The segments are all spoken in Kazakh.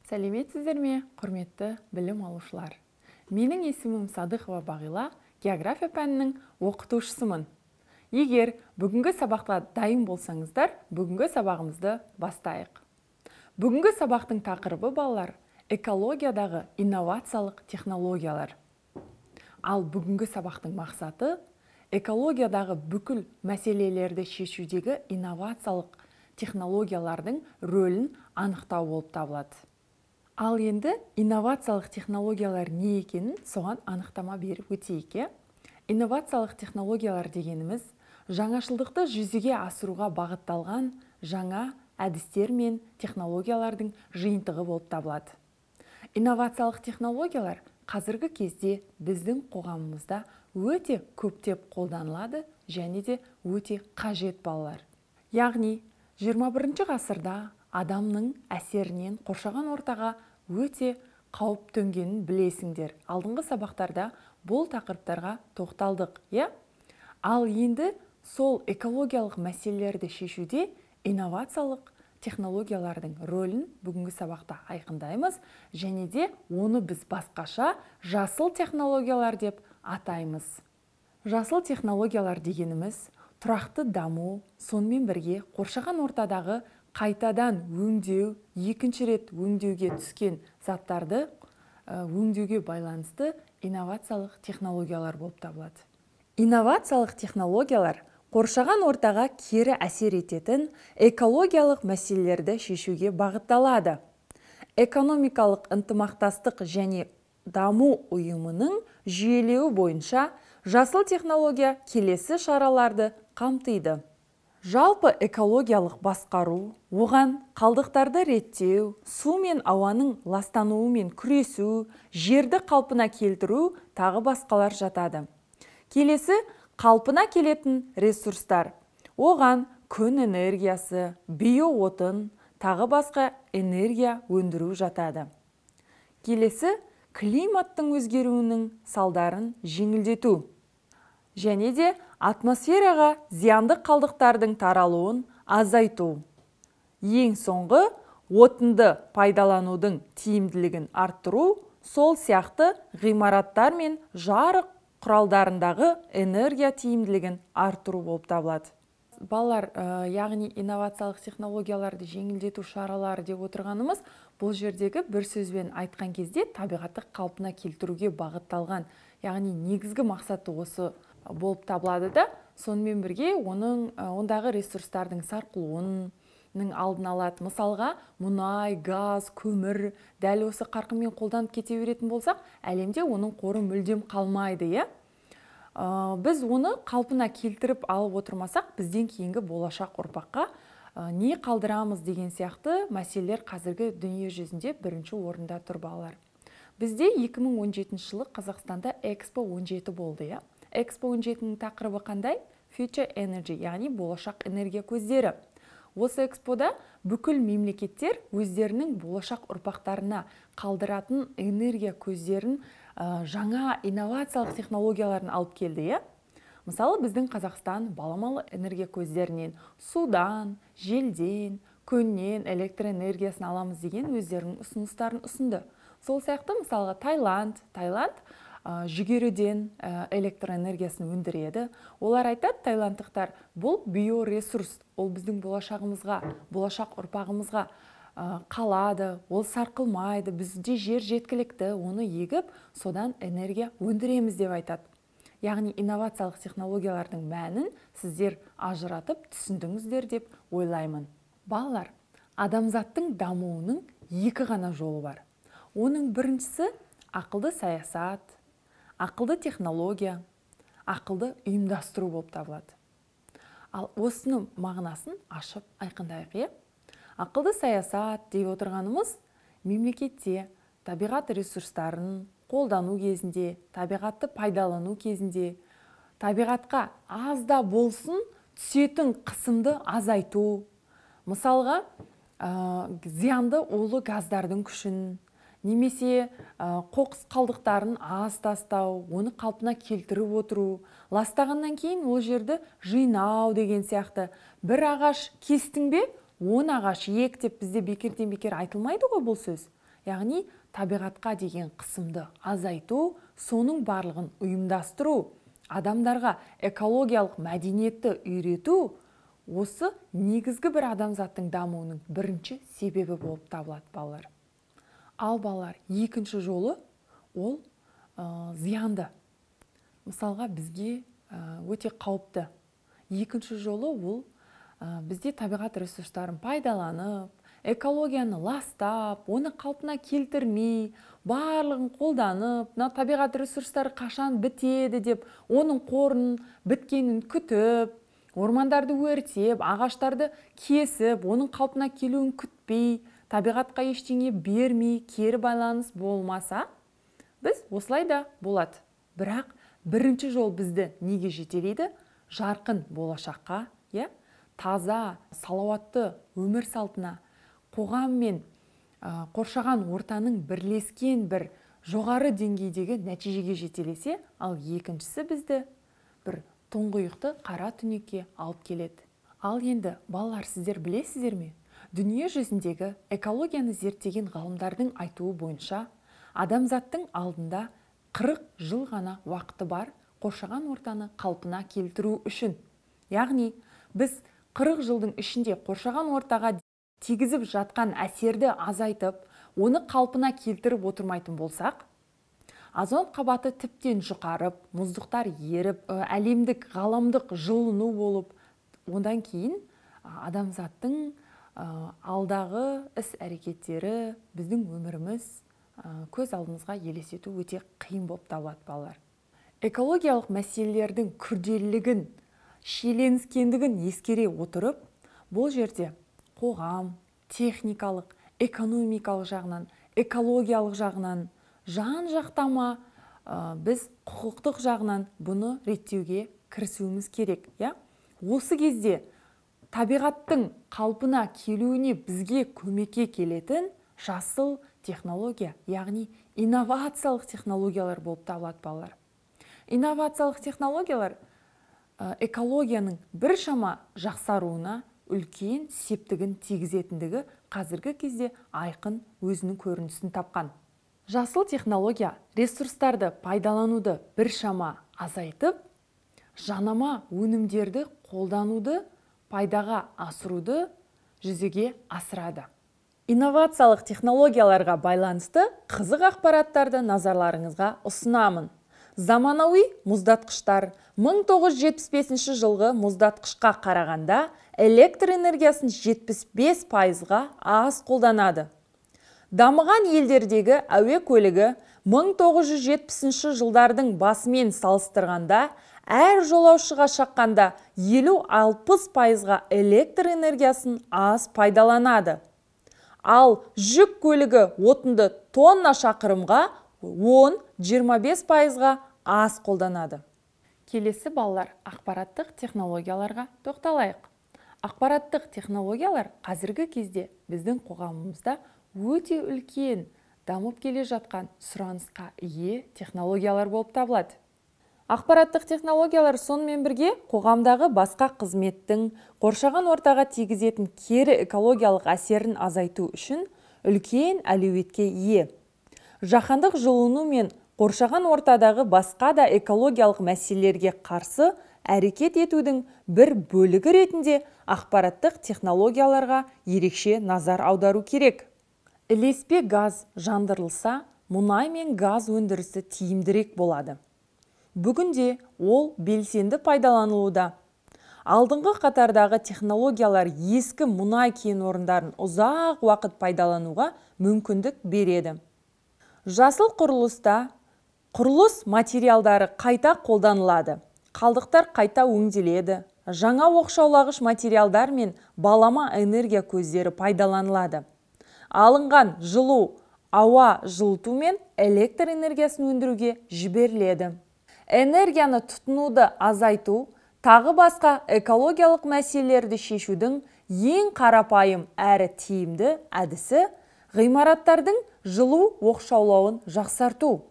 Сәлеметсіздер ме, құрметті білім алушылар? Менің есімім Садықова Бағила, география пәнінің оқытушысымын. Егер бүгінгі сабаққа дайын болсаңыздар, бүгінгі сабағымызды бастайық. Бүгінгі сабақтың тақырыбы, балалар, экологиядағы инновациялық технологиялар. Ал бүгінгі сабақтың мақсаты экологиядағы бүкіл мәселелерді шешудегі инновациялық технологиялардың рөлін анықтау болып табылады. Ал енді инновациялық технологиялар не екенін соған анықтама беріп өтейік. Инновациялық технологиялар дегеніміз жаңашылдықты жүзеге асыруға бағытталған жаңа әдістер мен технологиялардың жиынтығы болып табылады. Инновациялық технологиялар қазіргі кезде біздің қоғамымызда өте көптеп қолданылады және де өте қажет, балалар. Яғни 21 ғасырда адамның әсерінен қоршаған ортаға өте қауіп төнгенін білесіңдер. Алдыңғы сабақтарда бұл тақырыптарға тоқталдық, Ал енді сол экологиялық мәселелерді шешуде инновациялық технологиялардың рөлін бүгінгі сабақта айқындаймыз, және де оны біз басқаша жасыл технологиялар деп атаймыз. Жасыл технологиялар дегеніміз тұрақты даму, сонымен бірге қоршаған ортадағы қайтадан өңдеу, екінші рет өңдеуге түскен заттарды өңдеуге байланысты инновациялық технологиялар болып табылады. Инновациялық технологиялар қоршаған ортаға кері әсер ететін экологиялық мәселелерді шешуге бағытталады. Экономикалық ынтымақтастық және даму ұйымының жүйелеуі бойынша жасыл технология келесі шараларды қамтиды. Жалпы экологиялық басқару, оған қалдықтарды реттеу, су мен ауаның ластануымен күресу, жерді қалпына келтіру, тағы басқалар жатады. Келесі қалпына келетін ресурстар. Оған күн энергиясы, биоотын, тағы басқа энергия өндіру жатады. Келесі климаттың өзгеруінің салдарын жеңілдету. Және де атмосфераға зиянды қалдықтардың таралуын азайту. Ең соңғы, отынды пайдаланудың тиімділігін арттыру, сол сияқты ғимараттар мен жарық құралдарындағы энергия тиімділігін арттыру болып табылады. Балалар, яғни инновациялық технологияларды жеңілдету шаралары деп отырғанымыз, бұл жердегі бір сөзбен айтқан кезде табиғатты қалпына келтіруге бағытталған, яғни негізгі мақсаты осы болып табылады да, сонымен бірге ондағы ресурстардың сарқылуының алдын алады. Мысалға, мұнай, газ, көмір дәл осы қарқынмен қолданып кете беретін болсақ, әлемде оның қоры мүлдем қалмайды, Біз оны қалпына келтіріп алып отырмасақ, бізден кейінгі болашақ ұрпаққа не қалдырамыз деген сияқты мәселелер қазіргі дүние жүзінде бірінші орында тұр, балалар. Бізде 2017 жылы Қазақстанда Экспо 17 болды, Экспо 17-ның тақырыбы қандай? Future Energy, яғни болашақ энергия көздері. Осы экспода бүкіл мемлекеттер өздерінің болашақ ұрпақтарына қалдыратын энергия көздерін, жаңа инновациялық технологияларын алып келді, Мысалы, біздің Қазақстан баламалы энергия көздерінен судан, желден, күннен электроэнергиясын аламыз деген өздерінің ұсыныстарын ұсынды. Сол сияқты, мысалға, Таиланд жүгеріден электроэнергиясын өндіреді. Олар айтады, таиландтықтар, бұл биоресурс, ол біздің болашағымызға, болашақ ұрпағымызға қалады, ол сарқылмайды, бізде жер жеткілікті, оны егіп, содан энергия өндіреміз деп айтады. Яғни инновациялық технологиялардың мәнін сіздер ажыратып түсіндіңіздер деп ойлаймын. Балалар, адамзаттың дамуының екі ғана жолы бар. Оның біріншісі ақылды саясат, ақылды технология, ақылды ұйымдастыру болып табылады. Ал осының мағынасын ашып айқындайық, Ақылды саясат деп отырғанымыз мемлекетте табиғат ресурстарын қолдану кезінде, табиғатты пайдалану кезінде, табиғатқа аз да болсын түсетін қысымды азайту. Мысалға, зиянды улы газдардың күшін, немесе қоқыс қалдықтарын аз тастау, оны қалпына келтіріп отыру, ластағаннан кейін ол жерді жинау деген сияқты. Бір ағаш кестің бе, 10 ағаш ек деп бізде бекерден бекер айтылмайды ғой бұл сөз. яғни табиғатқа деген қысымды азайту, соның барлығын ұйымдастыру, адамдарға экологиялық мәдениетті үйрету, осы негізгі бір адамзаттың дамуының бірінші себебі болып табылады балалар. Ал балалар, екінші жолы ол зиянды. Мысалға бізге өте қауіпті. Екінші жолы ол бізде табиғат ресурстарын пайдаланып, экологияны ластап, оны қалпына келтірмей, барлығын қолданып, табиғат ресурстары қашан бітеді деп, оның қорын біткенін күтіп, ормандарды өртеп, ағаштарды кесіп, оның қалпына келуін күтпей, табиғатқа ештеңе бермей, кері байланыс болмаса, біз осылай да болады. Бірақ бірінші жол бізді неге жетелейді? Жарқын болашаққа, таза, салауатты өмір салтына, қоғам мен қоршаған ортаның бірлескен бір жоғары деңгейдегі нәтижеге жетелесе, ал екіншісі бізді бір тұңғиықты қара түнекке алып келеді. Ал енді, балалар, сіздер білесіздер ме? Дүние жүзіндегі экологияны зерттеген ғалымдардың айтуы бойынша, адамзаттың алдында 40 жыл ғана уақыты бар қоршаған ортаны қалпына келтіру үшін. Яғни, біз 40 жылдың ішінде қоршаған ортаға тигізіп жатқан әсерді азайтып, оны қалпына келтіріп отырмайтын болсақ, озон қабаты тіптен жұқарып, мұздықтар еріп, әлемдік ғаламдық жылыну болып, ондан кейін адамзаттың алдағы іс әрекеттері, біздің өміріміз көз алдымызға елестету өте қиын болып табылады балалар. Экологиялық мәселелердің күрделілігін, шиеленіскендігін ескере отырып, бұл жерде қоғам, техникалық, экономикалық жағынан, экологиялық жағынан, жан-жақтама біз құқықтық жағынан бұны реттеуге кірісуіміз керек. Осы кезде табиғаттың қалпына келуіне бізге көмекке келетін жасыл технология, яғни инновациялық технологиялар болып табылады балалар. Инновациялық технологиялар экологияның біршама жақсаруына үлкен септігін тигізетіндігі қазіргі кезде айқын өзінің көрінісін тапқан. Жасыл технология ресурстарды пайдалануды біршама азайтып, жанама өнімдерді қолдануды, пайдаға асыруды жүзеге асырады. Инновациялық технологияларға байланысты қызық ақпараттарды назарларыңызға ұсынамын. Заманауи мұздатқыштар 1975 жылғы мұздатқышқа қарағанда электр энергиясын 75%-ға аз қолданады. Дамыған елдердегі әуе көлігі 1970 жылдардың басымен салыстырғанда әр жолаушыға шаққанда 50-60%-ға электр энергиясын аз пайдаланады. Ал жүк көлігі отынды тонна шақырымға 10-25%-ға аз қолданады. Келесі балалар, ақпараттық технологияларға тоқталайық. Ақпараттық технологиялар қазіргі кезде біздің қоғамымызда өте үлкен дамып келе жатқан сұранысқа ие технологиялар болып табылады. Ақпараттық технологиялар сонымен бірге қоғамдағы басқа қызметтің қоршаған ортаға тигізетін кері экологиялық әсерін азайту үшін үлкен әлеуетке ие. Жаһандық жылыну мен қоршаған ортадағы басқа да экологиялық мәселелерге қарсы әрекет етудің бір бөлігі ретінде ақпараттық технологияларға ерекше назар аудару керек. Ілеспе газ жандырылса, мұнай мен газ өндірісі тиімдірек болады. Бүгінде ол белсенді пайдаланылуда. Алдыңғы қатардағы технологиялар ескі мұнай кен орындарын ұзақ уақыт пайдалануға мүмкіндік береді. Жасыл құрылыста құрылыс материалдары қайта қолданылады. Қалдықтар қайта өңделеді. Жаңа оқшаулағыш материалдар мен балама энергия көздері пайдаланылады. Алынған жылу, ауа жылыту мен электр энергиясын өндіруге жіберіледі. Энергияны тұтынуды азайту, тағы басқа экологиялық мәселелерді шешудің ең қарапайым әрі тиімді әдісі ғимараттардың жылу оқшаулауын жақсарту.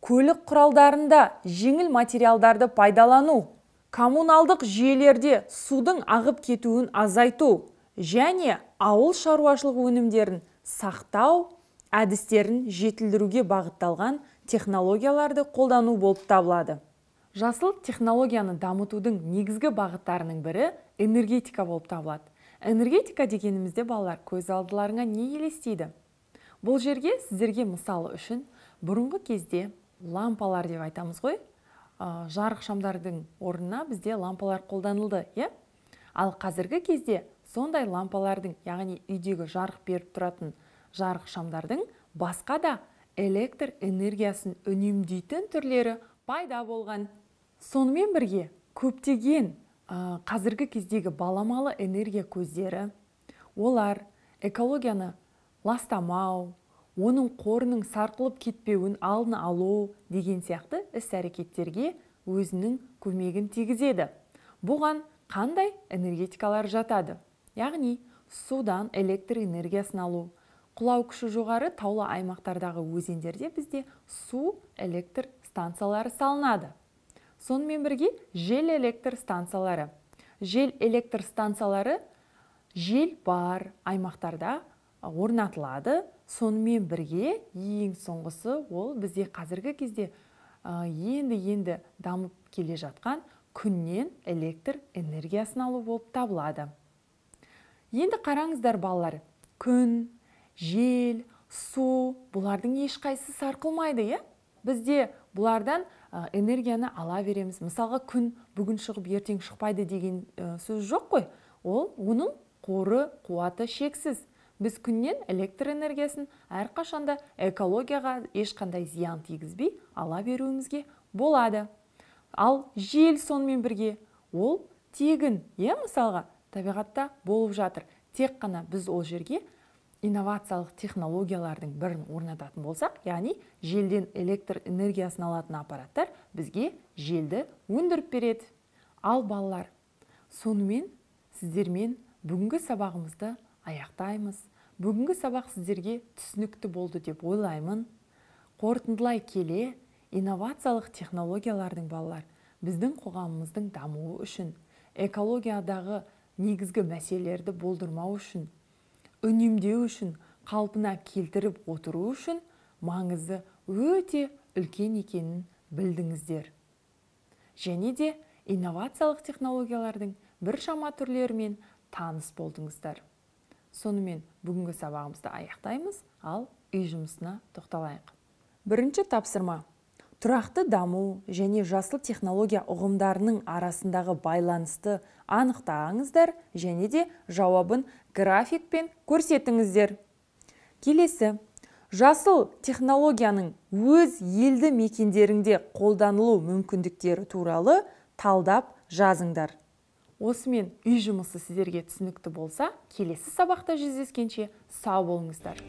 Көлік құралдарында жеңіл материалдарды пайдалану, коммуналдық жүйелерде судың ағып кетуін азайту және ауыл шаруашылық өнімдерін сақтау әдістерін жетілдіруге бағытталған технологияларды қолдану болып табылады. Жасыл технологияны дамытудың негізгі бағыттарының бірі энергетика болып табылады. Энергетика дегенімізде балалар, көз алдыларыңа не елестейді? Бұл жерге сіздерге мысалы үшін бұрынғы кезде лампалар деп айтамыз ғой. Жарық шамдардың орнына бізде лампалар қолданылды, е? Ал қазіргі кезде сондай лампалардың, яғни үйдегі жарық беріп тұратын жарық шамдардың басқа да электр энергиясын үнемдейтін түрлері пайда болған. Сонымен бірге көптеген қазіргі кездегі баламалы энергия көздері, олар экологияны ластамау, оның қорының сарқылып кетпеуін алдын алу деген сияқты іс-әрекеттерге өзінің көмегін тигізеді. Бұған қандай энергетикалар жатады? Яғни судан электр энергиясын алу, құлау күші жоғары таулы аймақтардағы өзендерде бізде су электр станциялары салынады. Сонымен бірге жел электр станциялары. Жел электр станциялары жел бар аймақтарда орнатылады. Сонымен бірге ең соңғысы ол бізде қазіргі кезде енді дамып келе жатқан күннен электр энергиясын алу болып табылады. Енді қараңыздар балалар, күн, жел, су, бұлардың ешқайсысы сарқылмайды, е? Бізде бұлардан энергияны ала береміз. Мысалға, күн бүгін шығып, ертең шықпайды деген сөз жоқ қой. Оның қоры, қуаты шексіз. Біз күннен электр энергиясын әрқашанда экологияға ешқандай зиян тигізбей ала беруімізге болады. Ал жел сонымен бірге, ол тегін, мысалға, табиғатта болып жатыр. Тек қана біз ол жерге инновациялық технологиялардың бірін орнататын болсақ, яғни желден электр энергиясын алатын аппараттар бізге желді өндіріп береді. Ал балалар, сонымен сіздермен бүгінгі сабағымызды аяқтаймыз. Бүгінгі сабақ сіздерге түсінікті болды деп ойлаймын. Қорытындылай келе, инновациялық технологиялардың балалар біздің қоғамымыздың дамуы үшін, экологиядағы негізгі мәселелерді болдырмау үшін, үнемдеу үшін, қалпына келтіріп отыру үшін маңызы өте үлкен екенін білдіңіздер. Және де инновациялық технологиялардың біршама түрлерімен таныс болдыңыздар. Сонымен бүгінгі сабағымызды аяқтаймыз, ал үй жұмысына тоқталайық. Бірінші тапсырма. Тұрақты даму және жасыл технология ұғымдарының арасындағы байланысты анықтаңыздар және де жауабын графикпен көрсетіңіздер. Келесі. Жасыл технологияның өз елді мекендерінде қолданылу мүмкіндіктері туралы талдап жазыңдар. Осымен үй жұмысы сіздерге түсінікті болса, келесі сабақта жүздескенше сау болыңыздар.